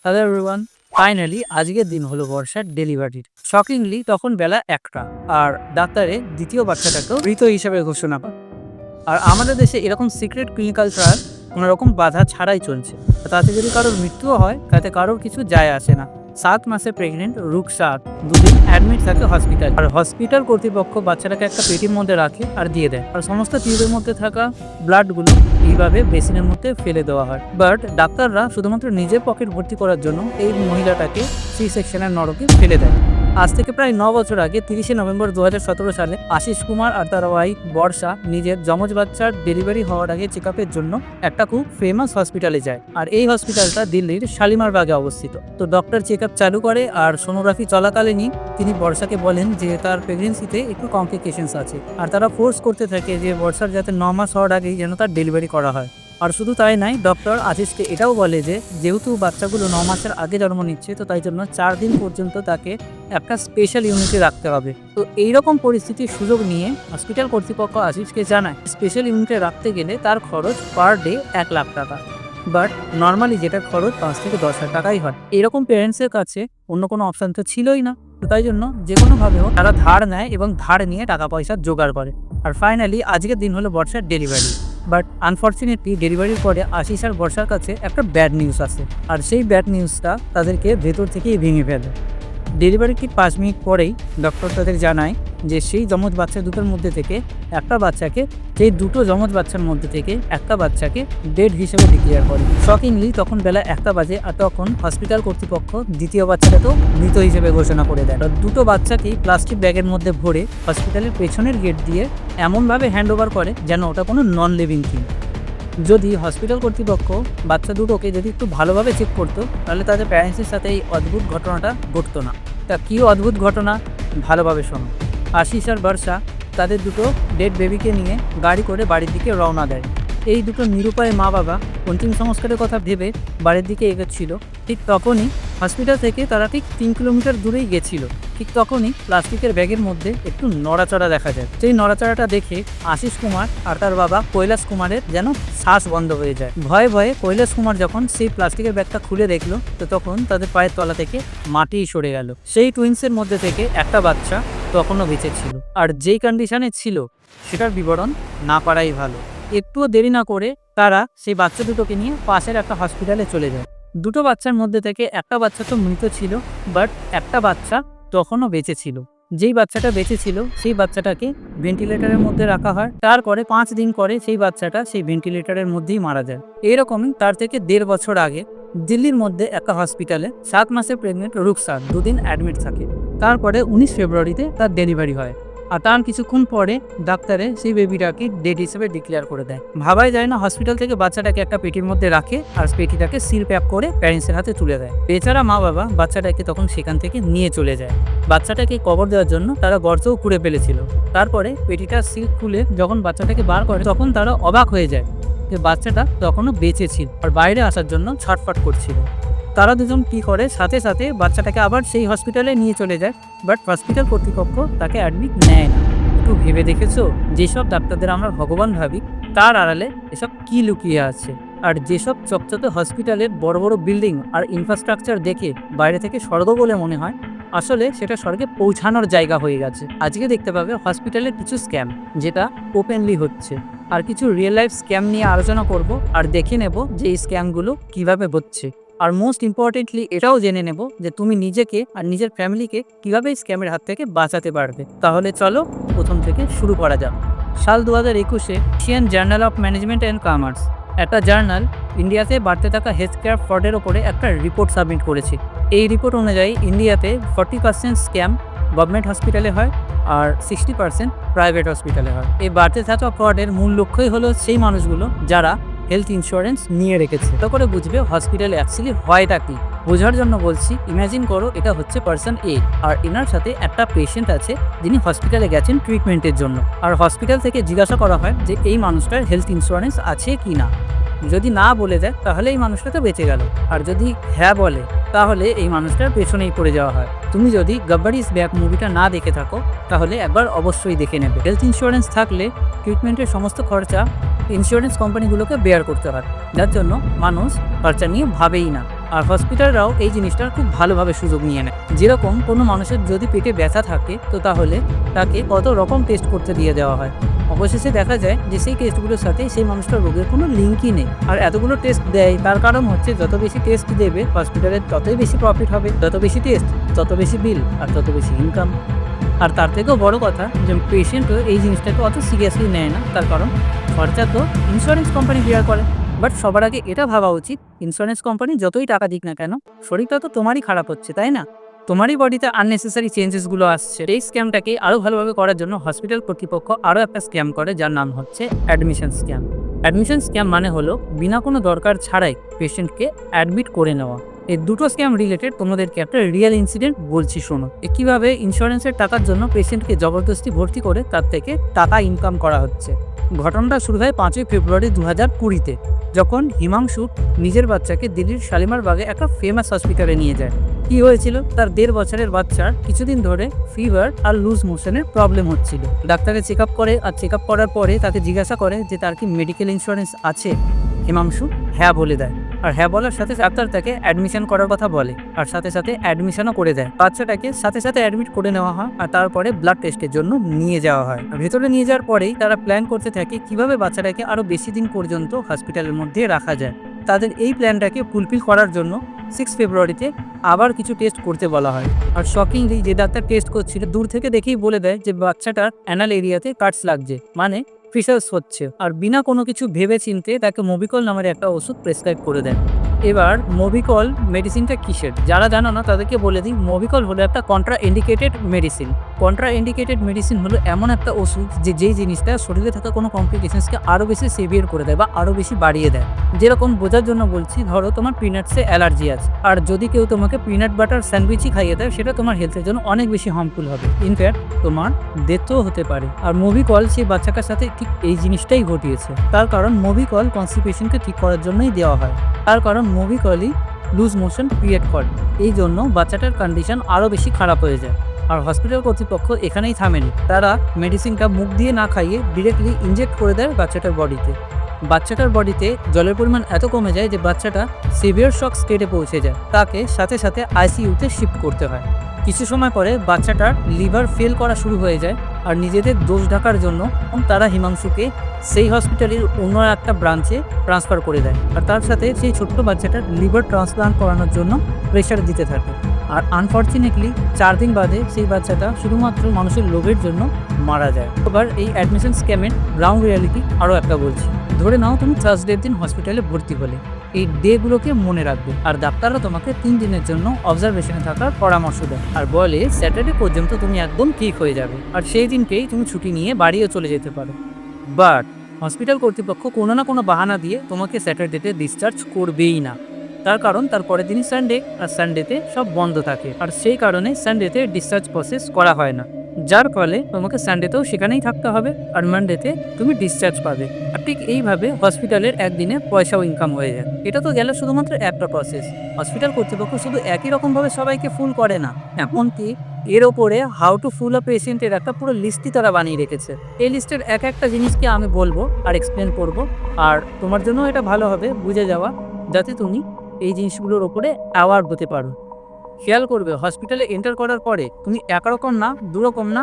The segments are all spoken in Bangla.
হ্যালো এভরিওয়ান, ফাইনালি আজকের দিন হলো বর্ষার ডেলিভারির। শকিংলি তখন বেলা ১টা, আর ডাক্তারে দ্বিতীয় বাচ্চাটাকেও মৃত হিসেবে ঘোষণা করে। আর আমাদের দেশে এরকম সিক্রেট ক্লিনিক্যাল ট্রায়াল কোনো রকম বাধা ছাড়াই চলছে। তাতে যদি কারোর মৃত্যুও হয় তাতে কারোর কিছু যায় আসে না। 7 মাসে প্রেগনেন্ট রুকসাত 2 দিন অ্যাডমিট থাকে হসপিটাল, আর হসপিটাল কর্তৃপক্ষ বাচ্চাটাকে একটা পেটির মধ্যে রাখে আর দিয়ে দেয়। আর সমস্ত টিউবের মধ্যে থাকা ব্লাডগুলো এইভাবে বেসিনের মধ্যে ফেলে দেওয়া হয়। বাট ডাক্তাররা শুধুমাত্র নিজের পকেট ভর্তি করার জন্য এই মহিলাটাকে সি সেকশনের নরকে ফেলে দেয়। আজ থেকে প্রায় 9 বছর আগে 30শে নভেম্বর 2017 সালে আশিস কুমার আর তার ওয়াইফ বর্ষা নিজের যমজ বাচ্চার ডেলিভারি হওয়ার আগে চেক আপের জন্য একটা খুব ফেমাস হসপিটালে যায়। আর এই হসপিটালটা দিল্লির শালিমার বাগে অবস্থিত। তো ডক্টর চেক আপ চালু করে, আর সোনোগ্রাফি চলাকালীনই তিনি বর্ষাকে বলেন যে তার প্রেগনেন্সিতে একটু কমপ্লিকেশনস আছে, আর তারা ফোর্স করতে থাকে যে বর্ষার যাতে 9 মাস হওয়ার আগেই যেন তার ডেলিভারি করা হয়। আর শুধু তাই নয়, ডক্টর আশিসকে এটাও বলে যে যেহেতু বাচ্চাগুলো 9 মাসের আগে জন্ম নিচ্ছে, তো তাই জন্য 4 দিন পর্যন্ত তাকে একটা স্পেশাল ইউনিটে রাখতে হবে। তো এইরকম পরিস্থিতির সুযোগ নিয়ে হসপিটাল কর্তৃপক্ষ আশিসকে জানায় স্পেশাল ইউনিটে রাখতে গেলে তার খরচ পার ডে 1 লাখ টাকা। বাট নর্মালি যেটা খরচ 5 থেকে 10 হাজার টাকাই হয়। এরকম পেরেন্টসের কাছে অন্য কোনো অপশান তো ছিলই না। তো তাই জন্য যে কোনোভাবে হোক তারা ধার নেয় এবং ধার নিয়ে টাকা পয়সা জোগাড় করে। আর ফাইনালি আজকের দিন হলো বর্ষার ডেলিভারি। বাট আনফর্চুনেটলি ডেলিভারির পরে আশিস আর বর্ষার কাছে একটা ব্যাড নিউজ আসে, আর সেই ব্যাড নিউজটা তাদেরকে ভেতর থেকেই ভেঙে ফেলে। ডেলিভারির ঠিক 5 মিনিট পরেই ডক্টর তাদের জানায় যে সেই যমজ বাচ্চা দুটোর মধ্যে থেকে একটা বাচ্চাকে ডেড হিসেবে ডিক্লেয়ার করে। শকিংলি তখন বেলা 1টা বাজে, আর তখন হসপিটাল কর্তৃপক্ষ দ্বিতীয় বাচ্চাটাকেও মৃত হিসেবে ঘোষণা করে দেয়। দুটো বাচ্চাকেই প্লাস্টিক ব্যাগের মধ্যে ভরে হসপিটালের পেছনের গেট দিয়ে এমনভাবে হ্যান্ড ওভার করে যেন ওটা কোনো নন লিভিং থিং। যদি হসপিটাল কর্তৃপক্ষ বাচ্চা দুটোকে যদি একটু ভালোভাবে চেক করতো, তাহলে তাদের প্যারেন্টসের সাথে এই অদ্ভুত ঘটনাটা ঘটতো না। তা কী অদ্ভুত ঘটনা, ভালোভাবে শোনো। আশিস আর বর্ষা তাদের দুটো ডেড বেবিকে নিয়ে গাড়ি করে বাড়ির দিকে রওনা দেয়। এই দুটো নিরুপায় মা বাবা অন্তিম সংস্কারের কথা ভেবে বাড়ির দিকে এগোচ্ছিল। ঠিক তখনই হসপিটাল থেকে তারা ঠিক 3 কিলোমিটার দূরেই গেছিল। ঠিক তখনই প্লাস্টিকের ব্যাগের মধ্যে একটু নড়াচড়া দেখা যায়। সেই নড়াচড়াটা দেখে আশিস কুমার আর তার বাবা কৈলাস কুমারের যেন শ্বাস বন্ধ হয়ে যায়। ভয়ে ভয়ে কৈলাস কুমার যখন সেই প্লাস্টিকের ব্যাগটা খুলে দেখলো, তো তখন তাদের পায়ের তলা থেকে মাটিই সরে গেল। সেই টুইন্সের মধ্যে থেকে একটা বাচ্চা তখনও বেঁচে ছিল, আর যেই কন্ডিশনে ছিল সেটার বিবরণ না পারাই ভালো। একটুও দেরি না করে তারা সেই বাচ্চা দুটোকে নিয়ে পাশের একটা হসপিটালে চলে যায়। দুটো বাচ্চার মধ্যে থেকে একটা বাচ্চা তো মৃত ছিল, বাট একটা বাচ্চা তখনও বেঁচে ছিল। যেই বাচ্চাটা বেঁচে ছিল সেই বাচ্চাটাকে ভেন্টিলেটরের মধ্যে রাখা হয়। তারপরে 5 দিন পরে সেই বাচ্চাটা সেই ভেন্টিলেটরের মধ্যেই মারা যায়। এরকমই তার থেকে 1.5 বছর আগে দিল্লির মধ্যে একটা হসপিটালে 7 মাসে প্রেগনেন্ট রুকসাত 2 দিন অ্যাডমিট থাকে। তারপরে 19 ফেব্রুয়ারিতে তার ডেলিভারি হয়, আর তার কিছুক্ষণ পরে ডাক্তারে সেই বেবিটাকে ডেড হিসেবে ডিক্লেয়ার করে দেয়। ভাবাই যায় না হসপিটাল থেকে বাচ্চাটাকে একটা পেটির মধ্যে রাখে আর পেটিটাকে সিল প্যাক করে প্যারেন্টসের হাতে তুলে দেয়। বেচারা মা বাবা বাচ্চাটাকে তখন সেখান থেকে নিয়ে চলে যায়। বাচ্চাটাকে কবর দেওয়ার জন্য তারা গর্তও খুঁড়ে ফেলেছিল। তারপরে পেটিটা সিল খুলে যখন বাচ্চাটাকে বার করে, তখন তারা অবাক হয়ে যায় যে বাচ্চাটা তখনও বেঁচে ছিল আর বাইরে আসার জন্য ছটফট করছিল। তারা দুজন কী করে, সাথে সাথে বাচ্চাটাকে আবার সেই হসপিটালে নিয়ে চলে যায়। বাট হসপিটাল কর্তৃপক্ষ তাকে অ্যাডমিট নেয় না। একটু ভেবে দেখেছো, যেসব ডাক্তারদের আমরা ভগবান ভাবি, তার আড়ালে এসব কি লুকিয়ে আছে? আর যেসব চকচকে হসপিটালের বড় বড় বিল্ডিং আর ইনফ্রাস্ট্রাকচার দেখে বাইরে থেকে স্বর্গ বলে মনে হয়, আসলে সেটা স্বর্গে পৌঁছানোর জায়গা হয়ে গেছে। আজকে দেখতে পাবে হসপিটালের কিছু স্ক্যাম যেটা ওপেনলি হচ্ছে, আর কিছু রিয়েল লাইফ স্ক্যাম নিয়ে আলোচনা করব, আর দেখে নেব যে এই স্ক্যামগুলো কিভাবে হচ্ছে। আর মোস্ট ইম্পর্টেন্টলি এটাও জেনে নেব যে তুমি নিজেকে আর নিজের ফ্যামিলিকে কীভাবে স্ক্যামের হাত থেকে বাঁচাতে পারবে। তাহলে চলো প্রথম থেকে শুরু করা যাক। সাল 2021-এ Asian journal of management and commerce, একটা জার্নাল, ইন্ডিয়াতে বাড়তে থাকা হেলথ কেয়ার ফ্রডের ওপরে একটা রিপোর্ট সাবমিট করেছে। এই রিপোর্ট অনুযায়ী ইন্ডিয়াতে 40% স্ক্যাম গভর্নমেন্ট হসপিটালে হয়, আর 60% প্রাইভেট হসপিটালে হয়। এই বাড়তে থাকা ফ্রডের মূল লক্ষ্যই হলো সেই মানুষগুলো যারা হেলথ ইন্স্যুরেন্স নিয়ে রেখেছে। তো করে বুঝবে হসপিটালে অ্যাকচুয়ালি হয়টা কি। বোঝার জন্য বলছি, ইমাজিন করো এটা হচ্ছে পার্সন এ, আর এনার সাথে একটা পেশেন্ট আছে যিনি হসপিটালে গেছেন ট্রিটমেন্টের জন্য। আর হসপিটাল থেকে জিজ্ঞাসা করা হয় যে এই মানুষটার হেলথ ইন্স্যুরেন্স আছে কি না। যদি না বলে দেয় তাহলে এই মানুষটা তো বেঁচে গেল, আর যদি হ্যাঁ বলে তাহলে এই মানুষটার পেছনেই পড়ে যাওয়া হয়। তুমি যদি গব্বর ইজ ব্যাক মুভিটা না দেখে থাকো তাহলে একবার অবশ্যই দেখে নেবে। হেলথ ইন্স্যুরেন্স থাকলে ট্রিটমেন্টের সমস্ত খরচা ইন্স্যুরেন্স কোম্পানিগুলোকে বেয়ার করতে হয়, যার জন্য মানুষ খরচা নিয়ে ভাবেই না। আর হসপিটালরাও এই জিনিসটার খুব ভালোভাবে সুযোগ নিয়ে নেয়। যেরকম কোনো মানুষের যদি পেটে ব্যথা থাকে তো তাহলে তাকে কত রকম টেস্ট করতে দিয়ে দেওয়া হয়, অবশেষে দেখা যায় যে সেই টেস্টগুলোর সাথে সেই মানুষটার রোগের কোনো লিঙ্কই নেই। আর এতগুলো টেস্ট দেয় তার কারণ হচ্ছে যত বেশি টেস্ট দেবে হসপিটালের ততই বেশি প্রফিট হবে, যত বেশি টেস্ট তত বেশি বিল আর তত বেশি ইনকাম। আর তার থেকেও বড় কথা যে পেশেন্টও এই জিনিসটাকে অত সিরিয়াসলি নেয় না, তার কারণ খরচা তো ইন্স্যুরেন্স কোম্পানি বিয়ার করে। বাট সবার আগে এটা ভাবা উচিত, ইন্স্যুরেন্স কোম্পানি যতই টাকা দিক না কেন শরীরটা তো তোমারই খারাপ হচ্ছে, তাই না? তোমারই বডিতে আননেসেসারি চেঞ্জেসগুলো আসছে। এই স্ক্যামটাকে আরও ভালোভাবে করার জন্য হসপিটাল কর্তৃপক্ষ আরও একটা স্ক্যাম করে, যার নাম হচ্ছে অ্যাডমিশন স্ক্যাম। অ্যাডমিশন স্ক্যাম মানে হলো বিনা কোনো দরকার ছাড়াই পেশেন্টকে অ্যাডমিট করে নেওয়া। এই দুটো স্ক্যাম রিলেটেড তোমাদেরকে একটা রিয়েল ইনসিডেন্ট বলছি, শোনো। কীভাবে ইন্স্যুরেন্সের টাকার জন্য পেশেন্টকে জবরদস্তি ভর্তি করে তার থেকে টাকা ইনকাম করা হচ্ছে। ঘটনাটা শুরু হয় 5ই ফেব্রুয়ারি 2020-তে, যখন হিমাংশু নিজের বাচ্চাকে দিল্লির শালিমার বাগে একটা ফেমাস হসপিটালে নিয়ে যায়। কি হয়েছিল, তার 1.5 বছরের বাচ্চার কিছুদিন ধরে ফিভার আর লুজ মোশনের প্রবলেম হচ্ছিল। ডাক্তারে চেক আপ করে, আর চেক আপ করার পরে তাকে জিজ্ঞাসা করে যে তার কি মেডিকেল ইন্স্যুরেন্স আছে। হিমাংশু হ্যাঁ বলে দেয়, আর হ্যাঁ বলার সাথে ডাক্তার তাকে অ্যাডমিশন করার কথা বলে, আর সাথে সাথে অ্যাডমিশনও করে দেয়। বাচ্চাটাকে সাথে সাথে অ্যাডমিট করে নেওয়া হয়, আর তারপরে ব্লাড টেস্টের জন্য নিয়ে যাওয়া হয়। ভেতরে নিয়ে যাওয়ার পরেই তারা প্ল্যান করতে থাকে কিভাবে বাচ্চাটাকে আরও বেশি দিন পর্যন্ত হসপিটালের মধ্যে রাখা যায়। তাদের এই প্ল্যানটাকে ফুলফিল করার জন্য 6 ফেব্রুয়ারিতে আবার কিছু টেস্ট করতে বলা হয়। আর শকিংলি যে ডাক্তার টেস্ট করছিল দূর থেকে দেখেই বলে দেয় যে বাচ্চাটার অ্যানাল এরিয়াতে কাটস লাগছে, মানে ফিসার্স হচ্ছে। আর বিনা কোনো কিছু ভেবে চিনতে তাকে মোবিকল নামের একটা ওষুধ প্রেসক্রাইব করে দেয়। এবার মোবিকল মেডিসিনটা কিসের, যারা জানো না তাদেরকে বলে দিই। মোবিকল হলো একটা contra indicated medicine. Contra indicated medicine হলো এমন একটা ওষুধ যেই জিনিসটা শরীরে থাকা কোনো কমপ্লিকেশনসকে আরও বেশি সেভিয়ার করে দেয় বা আরও বেশি বাড়িয়ে দেয়। যেরকম বোঝার জন্য বলছি, ধরো তোমার পিনাটসে অ্যালার্জি আছে, আর যদি কেউ তোমাকে পিনাট বাটার স্যান্ডউইচই খাইয়ে দেয় সেটা তোমার হেলথের জন্য অনেক বেশি হার্মফুল হবে, ইনফ্যাক্ট তোমার ডেথও হতে পারে। আর মোবিকল সেই বাচ্চাটার সাথে ঠিক এই জিনিসটাই ঘটিয়েছে। তার কারণ মোবিকল কনস্টিপেশনকে ঠিক করার জন্যই দেওয়া হয়, তার কারণ মোবিকলই লুজ মোশন ক্রিয়েট করে। এই জন্য বাচ্চাটার কন্ডিশন আরও বেশি খারাপ হয়ে যায়। আর হসপিটাল কর্তৃপক্ষ এখানেই থামেনি, তারা মেডিসিনটা মুখ দিয়ে না খাইয়ে ডিরেক্টলি ইনজেক্ট করে দেয় বাচ্চাটার বডিতে। বাচ্চাটার বডিতে জলের পরিমাণ এত কমে যায় যে বাচ্চাটা সিভিয়ার শক স্টেটে পৌঁছে যায়, তাকে সাথে সাথে আইসিইউতে শিফট করতে হয়। কিছু সময় পরে বাচ্চাটার লিভার ফেল করা শুরু হয়ে যায়, আর নিজেদের দোষ ঢাকার জন্য তারা হিমাংশুকে সেই হসপিটালের অন্য একটা ব্রাঞ্চে ট্রান্সফার করে দেয়, আর তার সাথে সেই ছোট্ট বাচ্চাটার লিভার ট্রান্সপ্লান্ট করানোর জন্য প্রেশার দিতে থাকে। আর আনফর্চুনেটলি 4 দিন বাদে সেই বাচ্চাটা শুধুমাত্র মানুষের লোভের জন্য মারা যায়। এবার এই অ্যাডমিশন স্ক্যামের গ্রাউন্ড রিয়ালিটি আরও একটা বলছি। ধরে নাও তুমি থার্সডের দিন হসপিটালে ভর্তি হলে, এই ডেগুলোকে মনে রাখবে, আর ডাক্তাররা তোমাকে 3 দিনের জন্য অবজারভেশনে থাকার পরামর্শ দেয়, আর বলে স্যাটারডে পর্যন্ত তুমি একদম ঠিক হয়ে যাবে, আর সেই দিনকেই তুমি ছুটি নিয়ে বাড়িও চলে যেতে পারো। বাট হসপিটাল কর্তৃপক্ষ কোনো না কোনো বাহানা দিয়ে তোমাকে স্যাটারডেতে ডিসচার্জ করবেই না। তার কারণ তার পরের দিনই সানডে, আর সানডেতে সব বন্ধ থাকে, আর সেই কারণে সানডেতে ডিসচার্জ প্রসেস করা হয় না, যার ফলে তোমাকে সানডেতেও সেখানেই থাকতে হবে, আর মানডেতে তুমি ডিসচার্জ পাবে। আর ঠিক এইভাবে হসপিটালের একদিনে পয়সাও ইনকাম হয়ে যায়। এটা তো গেল শুধুমাত্র একটা প্রসেস। হসপিটাল কর্তৃপক্ষ শুধু একই রকমভাবে সবাইকে ফুল করে না, এমনকি এর ওপরে হাউ টু ফুল আ পেশেন্টের একটা পুরো লিস্টই তারা বানিয়ে রেখেছে। এই লিস্টের এক একটা জিনিসকে আমি বলবো আর এক্সপ্লেন করব, আর তোমার জন্য এটা ভালো হবে বুঝে যাওয়া, যাতে তুমি এই জিনিসগুলোর ওপরে অ্যাওয়ার্ড হতে পারো। খেয়াল করবে, হসপিটালে এন্টার করার পরে তুমি একরকম না, দুরকম না,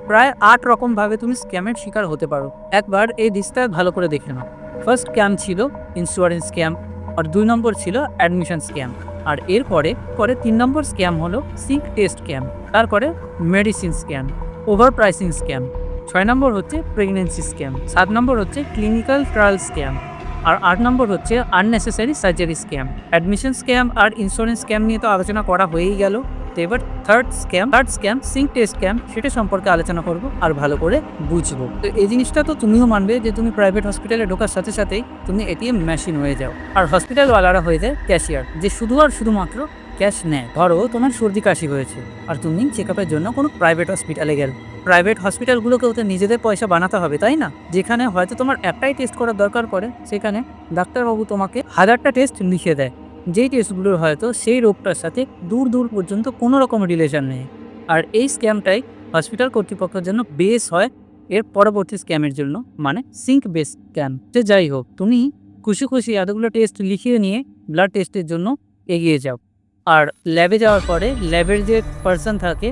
প্রায় 8 রকমভাবে তুমি স্ক্যামের শিকার হতে পারো। একবার এই লিস্টটা ভালো করে দেখে নাও। ফার্স্ট স্ক্যাম ছিল ইন্স্যুরেন্স স্ক্যাম, আর 2 নম্বর ছিল অ্যাডমিশন স্ক্যাম, আর এরপরে 3 নম্বর স্ক্যাম হলো সিক টেস্ট স্ক্যাম, তারপরে medicine scam, overpricing scam, 6 number হচ্ছে প্রেগনেন্সি স্ক্যাম, 7 নম্বর হচ্ছে ক্লিনিক্যাল ট্রায়াল স্ক্যাম, আর 8 নম্বর হচ্ছে unnecessary surgery scam. Admission scam আর ইন্স্যুরেন্স স্ক্যাম নিয়ে তো আলোচনা করা হয়েই গেল। তো এবার third scam sink test scam, সেটা সম্পর্কে আলোচনা করব আর ভালো করে বুঝবো। তো এই জিনিসটা তো তুমিও মানবে যে তুমি প্রাইভেট হসপিটালে ঢোকার সাথে সাথেই তুমি এটিএম মেশিন হয়ে যাও, আর হসপিটালওয়ালারা হয়ে যায় ক্যাশিয়ার, যে শুধু আর শুধুমাত্র ক্যাশ নেয়। ধরো তোমার সর্দি কাশি হয়েছে, আর তুমি চেক আপের জন্য কোনো প্রাইভেট হসপিটালে গেলে। প্রাইভেট হসপিটালগুলোকেও তো নিজেদের পয়সা বানাতে হবে, তাই না? যেখানে হয়তো তোমার একটাই টেস্ট করার দরকার পড়ে, সেখানে ডাক্তারবাবু তোমাকে 1000টা টেস্ট লিখে দেয়, যেই টেস্টগুলোর হয়তো সেই রোগটার সাথে দূর দূর পর্যন্ত কোনো রকম রিলেশন নেই। আর এই স্ক্যামটাই হসপিটাল কর্তৃপক্ষের জন্য বেস হয় এর পরবর্তী স্ক্যামের জন্য, মানে সিঙ্ক বেস স্ক্যাম। যে যাই হোক, তুমি খুশি খুশি এতগুলো টেস্ট লিখিয়ে নিয়ে ব্লাড টেস্টের জন্য এগিয়ে যাও। আর ল্যাবে যাওয়ার পরে ল্যাবের যে পার্সন থাকে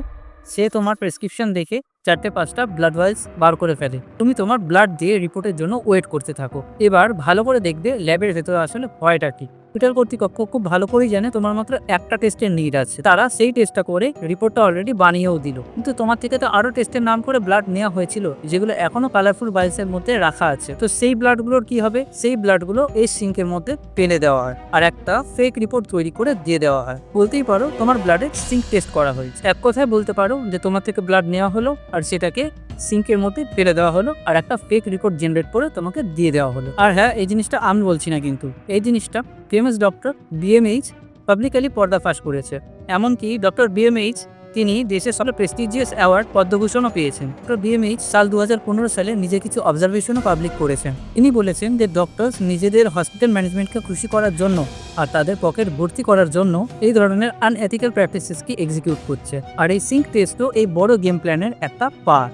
সে তোমার প্রেসক্রিপশন দেখে 4-5টা ব্লাড ভাইলস বার করে ফেলে। তুমি তোমার ব্লাড দিয়ে রিপোর্টের জন্য ওয়েট করতে থাকো। এবার ভালো করে দেখবে ল্যাবের ভেতরে আসলে ভয়টা কি। হসপিটাল কর্তৃপক্ষ খুব ভালো করেই জানে তোমার মাত্র একটা টেস্টের নিড আছে। তারা সেই টেস্টটা করে রিপোর্টটা অলরেডি বানিয়েও দিল, কিন্তু তোমার থেকে তো আরো টেস্টের নাম করে ব্লাড নেওয়া হয়েছিল যেগুলো এখনো কালারফুল ভাইলসের মধ্যে রাখা আছে। তো সেই ব্লাডগুলোর কি হবে? সেই ব্লাডগুলো এই সিঙ্কের মধ্যে ফেলে দেওয়া হয় আর একটা ফেক রিপোর্ট তৈরি করে দিয়ে দেওয়া হয়। বলতেই পারো তোমার ব্লাডের সিঙ্ক টেস্ট করা হয়েছে। এক কথায় বলতে পারো যে তোমার থেকে ব্লাড নেওয়া হলো আর সেটাকে সিঙ্কের মধ্যে ফেলে দেওয়া হলো আর একটা ফেক রিপোর্ট জেনারেট করে তোমাকে দিয়ে দেওয়া হলো। আর হ্যাঁ, এই জিনিসটা আমি বলছি না, কিন্তু এই জিনিসটা ফেমাস ডক্টর বিএমএইচ পাবলিকলি পর্দাফাশ করেছে। এমনকি ডক্টর বিএমএইচ তিনি দেশের সবচেয়ে প্রেস্টিজিয়াস অ্যাওয়ার্ড পদ্মভূষণও পেয়েছেন। ডক্টর বিএমএইচ সাল 2015 সালে নিজে কিছু অবজারভেশনও পাবলিক করেছেন। তিনি বলেছেন যে ডক্টরস নিজেদের হসপিটাল ম্যানেজমেন্টকে খুশি করার জন্য আর তাদের পকেট ভর্তি করার জন্য এই ধরনের আনএথিক্যাল প্র্যাকটিসেসকে এক্সিকিউট করছে। আর এই সিঙ্ক টেস্টও এই বড় গেম প্ল্যানের একটা পার্ট।